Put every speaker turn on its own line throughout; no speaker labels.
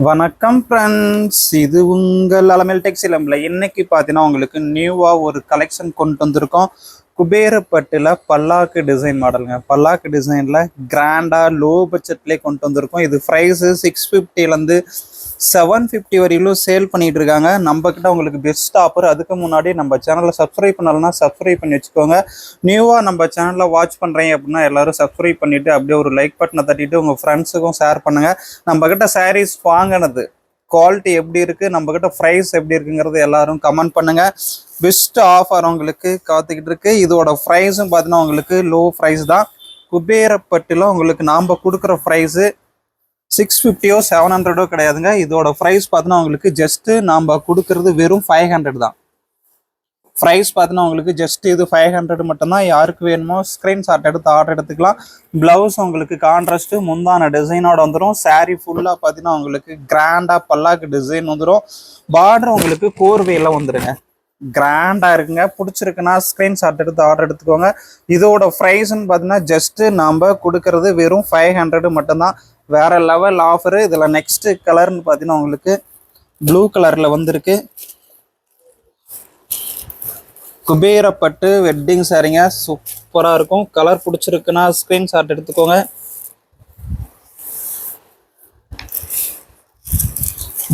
வணக்கம் ஃப்ரெண்ட்ஸ், இது உங்கள் அலமேல் டெக்ஸ்டைல்ல இன்னைக்கு பார்த்தீங்கன்னா உங்களுக்கு நியூவாக ஒரு கலெக்ஷன் கொண்டு வந்திருக்கோம். குபேரப்பட்டில் பல்லாக்கு டிசைன் மாடலுங்க. பல்லாக்கு டிசைனில் கிராண்டாக லோ பட்ஜெட்லேயே கொண்டு வந்திருக்கோம். இது ப்ரைஸு 650லேருந்து 750 வரையிலும் சேல் பண்ணிகிட்டு இருக்காங்க. நம்மக்கிட்ட உங்களுக்கு பெஸ்ட் ஆஃபர். அதுக்கு முன்னாடி நம்ம சேனலில் சப்ஸ்கிரைப் பண்ணலன்னா சப்ஸ்கிரைப் பண்ணி வச்சுக்கோங்க. நியூவாக நம்ம சேனலில் வாட்ச் பண்ணுறீங்க அப்படின்னா எல்லோரும் சப்ஸ்கிரைப் பண்ணிவிட்டு அப்படியே ஒரு லைக் பட்டனை தட்டிட்டு உங்கள் ஃப்ரெண்ட்ஸுக்கும் ஷேர் பண்ணுங்கள். நம்மக்கிட்ட சாரீஸ் வாங்கினது குவாலிட்டி எப்படி இருக்குது, நம்மக்கிட்ட ப்ரைஸ் எப்படி இருக்குங்கிறது எல்லாரும் கமெண்ட் பண்ணுங்கள். பெஸ்ட் ஆஃபர் உங்களுக்கு காத்துக்கிட்டு இருக்கு. இதோட ப்ரைஸும் பார்த்தீங்கன்னா உங்களுக்கு லோ ப்ரைஸ் தான். குபேரப்பட்டில் உங்களுக்கு நாம் கொடுக்குற ப்ரைஸு 650 700 கிடையாதுங்க. இதோட ப்ரைஸ் பார்த்தீங்கன்னா உங்களுக்கு ஜஸ்ட்டு நாம் கொடுக்கறது வெறும் 500 தான். ப்ரைஸ் பார்த்தீங்கன்னா உங்களுக்கு ஜஸ்ட் இது 500 மட்டும்தான். யாருக்கு வேணுமோ ஸ்க்ரீன்ஷாட் எடுத்து ஆர்டர் எடுத்துக்கலாம். ப்ளவுஸ் உங்களுக்கு கான்ட்ராஸ்ட்டு முந்தான டிசைனோட வந்துடும். சாரீ ஃபுல்லாக பார்த்தீங்கன்னா உங்களுக்கு கிராண்டாக பல்லாக்கு டிசைன் வந்துடும். பார்டர் உங்களுக்கு கோர்வையில் வந்துடுங்க. கிராண்டாக இருக்குங்க. பிடிச்சிருக்குன்னா ஸ்க்ரீன்ஷாட் எடுத்து ஆர்டர் எடுத்துக்கோங்க. இதோட ப்ரைஸ்ன்னு பார்த்தீங்கன்னா ஜஸ்ட்டு நம்ம கொடுக்கறது வெறும் 500 மட்டும்தான். வேறு லெவல் ஆஃபரு. இதில் நெக்ஸ்ட்டு கலர்னு பார்த்தீங்கன்னா உங்களுக்கு ப்ளூ கலரில் வந்திருக்கு. குபேரப்பட்டு வெட்டிங் சாரீங்க, சூப்பராக இருக்கும். கலர் பிடிச்சிருக்குன்னா ஸ்க்ரீன்ஷாட் எடுத்துக்கோங்க.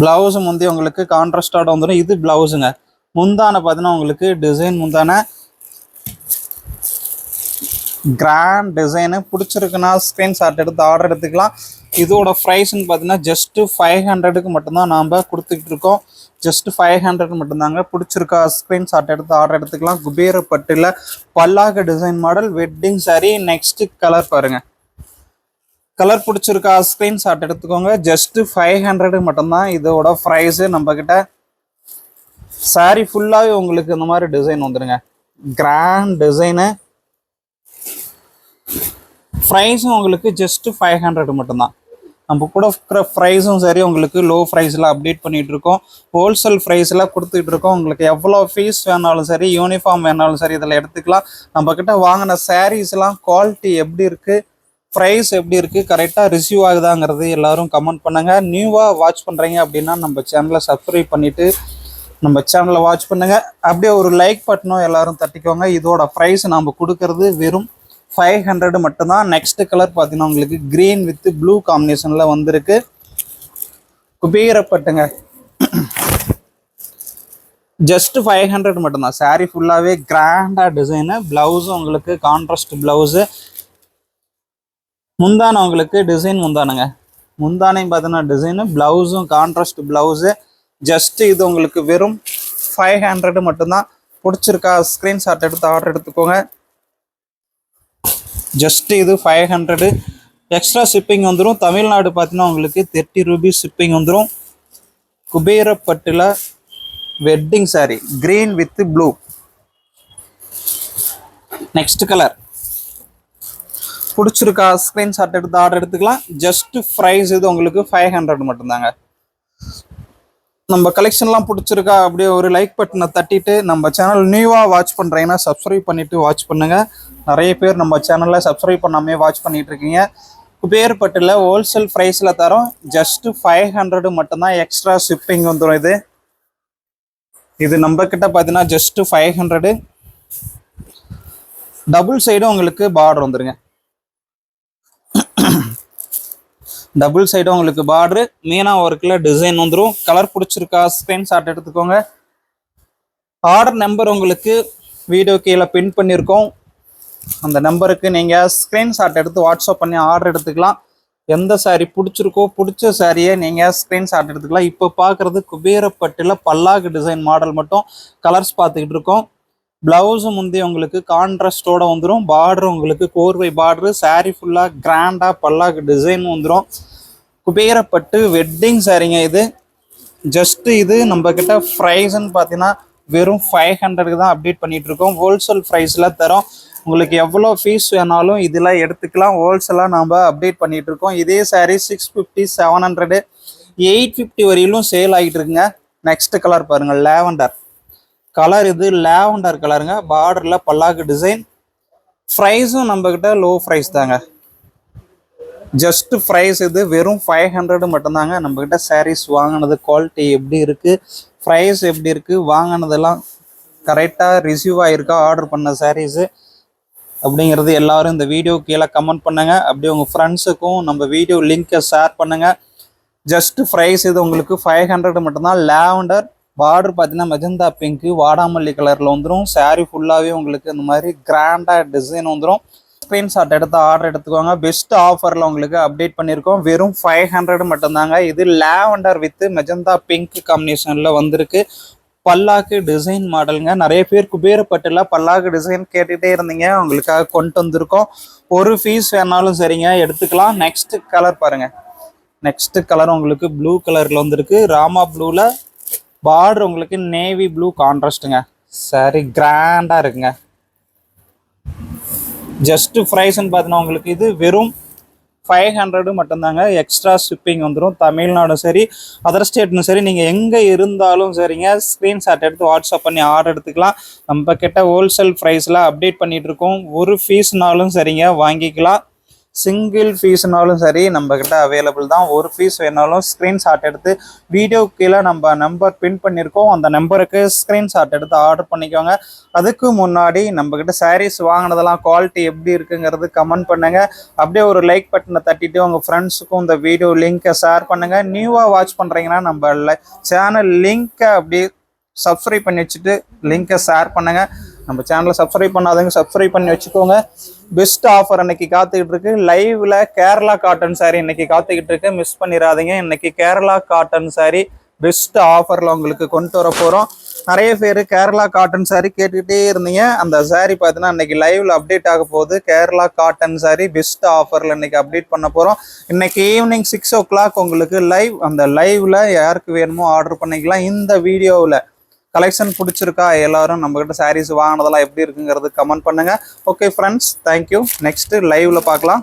ப்ளவுஸு முந்தி உங்களுக்கு கான்ட்ராஸ்டோட வந்துடும். இது ப்ளவுஸுங்க. முந்தான பார்த்தீங்கன்னா உங்களுக்கு டிசைன் முந்தான கிராண்ட் டிசைனு. பிடிச்சிருக்குன்னா ஸ்க்ரீன்ஷாட் எடுத்து ஆர்டர் எடுத்துக்கலாம். இதோட ப்ரைஸ்ன்னு பார்த்தீங்கன்னா ஜஸ்ட்டு 500க்கு மட்டும்தான் நாம் கொடுத்துக்கிட்டு இருக்கோம். ஜஸ்ட் 500 மட்டும்தாங்க. பிடிச்சிருக்கா ஸ்க்ரீன்ஷாட் எடுத்து ஆர்டர் எடுத்துக்கலாம். குபேரப்பட்டில் பல்லாக்கு design model wedding sari. Next colour பாருங்கள். கலர் பிடிச்சிருக்கா ஸ்க்ரீன்ஷாட் எடுத்துக்கோங்க. ஜஸ்ட்டு 500 மட்டும்தான் இதோட ப்ரைஸு. நம்மக்கிட்ட சாரீ ஃபுல்லாகவே உங்களுக்கு இந்த மாதிரி டிசைன் வந்துடுங்க. Grand design. ப்ரைஸும் உங்களுக்கு ஜஸ்ட்டு 500 மட்டும்தான். நம்ம கூட இருக்கிற ப்ரைஸும் சரி உங்களுக்கு லோ ப்ரைஸில் அப்டேட் பண்ணிகிட்டு இருக்கோம். ஹோல்சேல் ப்ரைஸில் கொடுத்துட்டு இருக்கோம். உங்களுக்கு எவ்வளோ ஃபீஸ் வேணாலும் சரி, யூனிஃபார்ம் வேணாலும் சரி இதில் எடுத்துக்கலாம். நம்மக்கிட்ட வாங்கின சாரீஸ்லாம் குவாலிட்டி எப்படி இருக்குது, ப்ரைஸ் எப்படி இருக்குது, கரெக்டாக ரிசீவ் ஆகுதாங்கிறது எல்லோரும் கமெண்ட் பண்ணுங்கள். நியூவாக வாட்ச் பண்ணுறீங்க அப்படின்னா நம்ம சேனலை சப்ஸ்கிரைப் பண்ணிவிட்டு நம்ம சேனலை வாட்ச் பண்ணுங்கள். அப்படியே ஒரு லைக் பட்டனும் எல்லோரும் தட்டிக்கோங்க. இதோட ப்ரைஸ் நம்ம கொடுக்கறது வெறும் 500 மட்டும்தான். நெக்ஸ்ட் கலர் பார்த்தீங்கன்னா உங்களுக்கு கிரீன் வித் ப்ளூ காம்பினேஷனில் வந்திருக்கு. குபேரப்பட்டுங்க. ஜஸ்ட் 500 மட்டும்தான். சாரீ ஃபுல்லாகவே கிராண்டாக டிசைனு. ப்ளவுஸும் உங்களுக்கு கான்ட்ராஸ்ட் ப்ளவுஸு. முந்தான உங்களுக்கு டிசைன் முந்தானுங்க. முந்தானையும் பார்த்தீங்கன்னா டிசைனு, ப்ளவுஸும் கான்ட்ராஸ்ட் ப்ளவுஸு. ஜஸ்ட்டு இது உங்களுக்கு வெறும் 500 மட்டும்தான். பிடிச்சிருக்கா ஸ்க்ரீன்ஷாட் எடுத்து ஆர்டர் எடுத்துக்கோங்க. ஜஸ்ட்டு இது 500. எக்ஸ்ட்ரா ஷிப்பிங் வந்துடும். தமிழ்நாடு பார்த்தீங்கன்னா உங்களுக்கு 30 ரூபீஸ் ஷிப்பிங் வந்துடும். குபேரப்பட்டில் wedding sari green with blue. Next colour பிடிச்சிருக்கா ஸ்க்ரீன்ஷாட் எடுத்து ஆர்டர் எடுத்துக்கலாம். ஜஸ்ட்டு ப்ரைஸ் இது உங்களுக்கு 500 மட்டும்தாங்க. நம்ம கலெக்ஷன்லாம் பிடிச்சிருக்கா அப்படியே ஒரு லைக் பட்டனை தட்டிட்டு நம்ம சேனல் நியூவாக வாட்ச் பண்ணுறீங்கன்னா சப்ஸ்கிரைப் பண்ணிவிட்டு வாட்ச் பண்ணுங்கள். நிறைய பேர் நம்ம சேனலில் சப்ஸ்கிரைப் பண்ணாமே வாட்ச் பண்ணிகிட்டு இருக்கீங்க. குபேரப்பட்டில் ஹோல்சேல் ப்ரைஸில் தரோம். ஜஸ்ட்டு 500 மட்டும்தான். எக்ஸ்ட்ரா ஷிப்பிங் வந்துடும். இது நம்மக்கிட்ட பார்த்தீங்கன்னா ஜஸ்ட்டு 500. டபுள் சைடும் உங்களுக்கு பார்டர் வந்துடுங்க. டபுள் சைடும் உங்களுக்கு பார்டரு மீனா ஒர்க்கில் டிசைன் வந்துடும். கலர் பிடிச்சிருக்கா ஸ்க்ரீன்ஷாட் எடுத்துக்கோங்க. ஆர்டர் நம்பர் உங்களுக்கு வீடியோ கீழே பின் பண்ணியிருக்கோம். அந்த நம்பருக்கு நீங்கள் ஸ்க்ரீன்ஷாட் எடுத்து வாட்ஸ்அப் பண்ணி ஆர்டர் எடுத்துக்கலாம். எந்த சாரீ பிடிச்சிருக்கோ பிடிச்ச சாரியை நீங்கள் ஸ்க்ரீன்ஷாட் எடுத்துக்கலாம். இப்போ பார்க்குறது குபேரப்பட்டில் பல்லாக்கு டிசைன் மாடல் மட்டும் கலர்ஸ் பார்த்துக்கிட்டு இருக்கோம். ப்ளவுஸு முந்தி உங்களுக்கு கான்ட்ராஸ்டோடு வந்துடும். பார்டரு உங்களுக்கு கோர்வை பார்டரு. சாரீ ஃபுல்லாக கிராண்டாக பல்லாக்கு டிசைன் வந்துடும். குபேரப்பட்டு வெட்டிங் சாரீங்க இது. ஜஸ்ட்டு இது நம்மக்கிட்ட ப்ரைஸ்ன்னு பார்த்தீங்கன்னா வெறும் 500க்கு தான் அப்டேட் பண்ணிகிட்ருக்கோம். ஹோல்சேல் ப்ரைஸில் தரோம். உங்களுக்கு எவ்வளோ ஃபீஸ் வேணாலும் இதில் எடுத்துக்கலாம். ஹோல்சேலாக நம்ம அப்டேட் பண்ணிகிட்ருக்கோம். இதே சாரீ 650 700 850 வரையிலும் சேல் ஆகிட்டு இருக்குங்க. நெக்ஸ்ட் கலர் பாருங்கள். Lavender colour. இது லேவண்டர் கலருங்க. பார்டரில் பல்லாக்கு டிசைன். ப்ரைஸும் நம்மக்கிட்ட லோ ப்ரைஸ் தாங்க. ஜஸ்ட் ப்ரைஸ் இது வெறும் 500 மட்டும்தாங்க. நம்மக்கிட்ட சாரீஸ் வாங்கினது குவாலிட்டி எப்படி இருக்குது, ப்ரைஸ் எப்படி இருக்குது, வாங்கினதெல்லாம் கரெக்டாக ரிசீவ் ஆகிருக்கா, ஆர்டர் பண்ண சாரீஸு அப்படிங்கிறது எல்லாரும் இந்த வீடியோ கீழே கமெண்ட் பண்ணுங்கள். அப்படியே உங்கள் ஃப்ரெண்ட்ஸுக்கும் நம்ம வீடியோ லிங்க்கை ஷேர் பண்ணுங்கள். ஜஸ்ட் ப்ரைஸ் இது உங்களுக்கு 500 மட்டும்தான். லாவெண்டர் பார்டர் பார்த்தீங்கன்னா மெஜந்தா பிங்க்கு வாடாமல்லி கலரில் வந்துடும். சாரீ ஃபுல்லாகவே உங்களுக்கு இந்த மாதிரி கிராண்டாக டிசைன் வந்துடும். ஸ்க்ரீன்ஷாட் எடுத்து ஆர்டர் எடுத்துக்கோங்க. பெஸ்ட் ஆஃபரில் உங்களுக்கு அப்டேட் பண்ணியிருக்கோம். வெறும் 500 மட்டும்தாங்க. இது லாவெண்டர் வித் மெஜந்தா பிங்க் காம்பினேஷனில் வந்திருக்கு. பல்லாக்கு டிசைன் மாடலுங்க. நிறைய பேர் குபேரப்பட்டில் பல்லாக்கு டிசைன் கேட்டுகிட்டே இருந்தீங்க, உங்களுக்காக கொண்டு வந்திருக்கோம். ஒரு பீஸ் வேணாலும் சரிங்க, எடுத்துக்கலாம். நெக்ஸ்ட் கலர் பாருங்கள். நெக்ஸ்ட் கலர் உங்களுக்கு ப்ளூ கலரில் வந்திருக்கு. ராமா ப்ளூவில் பார்டர் உங்களுக்கு நேவி ப்ளூ கான்ட்ராஸ்ட்டுங்க. சரி, கிராண்டாக இருக்குங்க. ஜஸ்ட் ப்ரைஸ்ன்னு பார்த்தீங்கன்னா உங்களுக்கு இது வெறும் 500 மட்டும்தாங்க. எக்ஸ்ட்ரா ஷிப்பிங் வந்துடும். தமிழ்நாடும் சரி, அதர் ஸ்டேட்டும் சரி, நீங்கள் எங்கே இருந்தாலும் சரிங்க, ஸ்க்ரீன்ஷாட் எடுத்து வாட்ஸ்அப் பண்ணி ஆர்டர் எடுத்துக்கலாம். நம்ம கிட்ட ஹோல்சேல் ப்ரைஸில் அப்டேட் பண்ணிகிட்ருக்கோம். ஒரு பீஸ்னாலும் சரிங்க வாங்கிக்கலாம். சிங்கிள் பீஸ்னாலும் சரி நம்மக்கிட்ட அவைலபிள் தான். ஒரு பீஸ் வேணாலும் ஸ்க்ரீன்ஷாட் எடுத்து வீடியோ கீழே நம்ம நம்பர் பின் பண்ணியிருக்கோம், அந்த நம்பருக்கு ஸ்க்ரீன்ஷாட் எடுத்து ஆர்டர் பண்ணிக்கோங்க. அதுக்கு முன்னாடி நம்மக்கிட்ட சாரீஸ் வாங்கினதெல்லாம் குவாலிட்டி எப்படி இருக்குங்கிறது கமெண்ட் பண்ணுங்கள். அப்படியே ஒரு லைக் பட்டனை தட்டிட்டு உங்கள் ஃப்ரெண்ட்ஸுக்கும் இந்த வீடியோ லிங்க்கை ஷேர் பண்ணுங்கள். நியூவாக வாட்ச் பண்ணுறீங்கன்னா நம்ம சேனல் லிங்க்கை அப்படியே சப்ஸ்கிரைப் பண்ணி வச்சுட்டு லிங்க்கை ஷேர் பண்ணுங்கள். நம்ம சேனலை சப்ஸ்கிரைப் பண்ணாதவங்க சப்ஸ்கிரைப் பண்ணி வச்சுக்கோங்க. பெஸ்ட் ஆஃபர் இன்னைக்கு காத்துக்கிட்டு இருக்கு. லைவ்ல கேரளா காட்டன் சாரி இன்னைக்கு காத்துக்கிட்டு இருக்கு, மிஸ் பண்ணிடாதீங்க. இன்னைக்கு கேரளா காட்டன் சாரி பெஸ்ட் ஆஃபர்ல உங்களுக்கு கொண்டு வர போறோம். நிறைய பேர் கேரளா காட்டன் சாரி கேட்டுக்கிட்டே இருந்தீங்க. அந்த சாரி பார்த்தீங்கன்னா இன்னைக்கு லைவ்ல அப்டேட் ஆக போகுது. கேரளா காட்டன் சாரி பெஸ்ட் ஆஃபர்ல இன்னைக்கு அப்டேட் பண்ண போறோம். இன்னைக்கு ஈவினிங் 6 o'clock உங்களுக்கு லைவ். அந்த லைவ்ல யாருக்கு வேணுமோ ஆர்டர் பண்ணிக்கலாம். இந்த வீடியோவில் கலெக்ஷன் பிடிச்சிருக்கா, எல்லாரும் நம்மகிட்ட சாரீஸ் வாங்கினதெல்லாம் எப்படி இருக்குங்கிறது கமெண்ட் பண்ணுங்க. Okay friends, thank you. நெக்ஸ்ட் லைவ்ல பார்க்கலாம்.